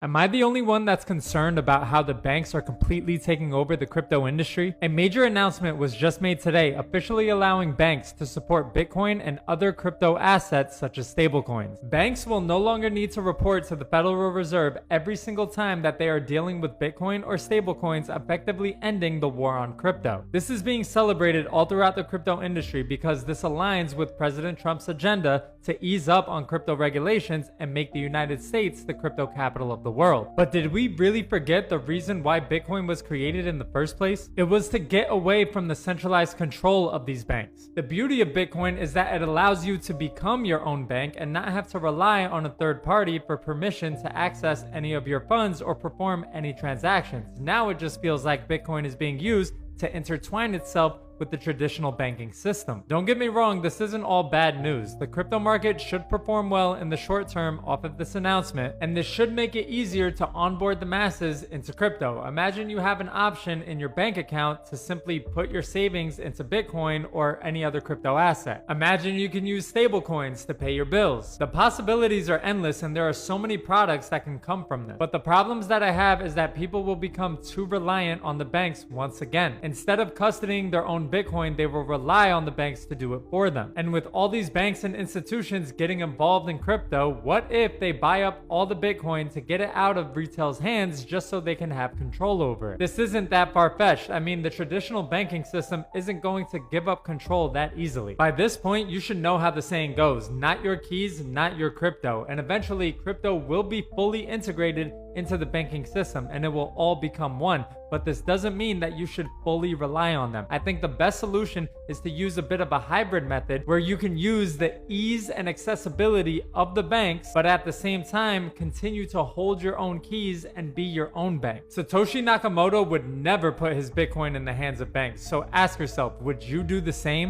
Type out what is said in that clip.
Am I the only one that's concerned about how the banks are completely taking over the crypto industry? A major announcement was just made today, officially allowing banks to support Bitcoin and other crypto assets such as stablecoins. Banks will no longer need to report to the Federal Reserve every single time that they are dealing with Bitcoin or stablecoins, effectively ending the war on crypto. This is being celebrated all throughout the crypto industry because this aligns with President Trump's agenda to ease up on crypto regulations and make the United States the crypto capital of the world. But did we really forget the reason why Bitcoin was created in the first place? It was to get away from the centralized control of these banks. The beauty of Bitcoin is that it allows you to become your own bank and not have to rely on a third party for permission to access any of your funds or perform any transactions. Now it just feels like Bitcoin is being used to intertwine itself with the traditional banking system. Don't get me wrong, this isn't all bad news. The crypto market should perform well in the short term off of this announcement, and this should make it easier to onboard the masses into crypto. Imagine you have an option in your bank account to simply put your savings into Bitcoin or any other crypto asset. Imagine you can use stablecoins to pay your bills. The possibilities are endless, and there are so many products that can come from this. But the problems that I have is that people will become too reliant on the banks once again. Instead of custodying their own Bitcoin, they will rely on the banks to do it for them. And with all these banks and institutions getting involved in crypto, what if they buy up all the Bitcoin to get it out of retail's hands just so they can have control over it? This isn't that far-fetched. I mean, the traditional banking system isn't going to give up control that easily. By this point, you should know how the saying goes, not your keys, not your crypto. And eventually, crypto will be fully integrated into the banking system and it will all become one. But this doesn't mean that you should fully rely on them. I think the best solution is to use a bit of a hybrid method where you can use the ease and accessibility of the banks, but at the same time, continue to hold your own keys and be your own bank. Satoshi Nakamoto would never put his Bitcoin in the hands of banks. So ask yourself, would you do the same?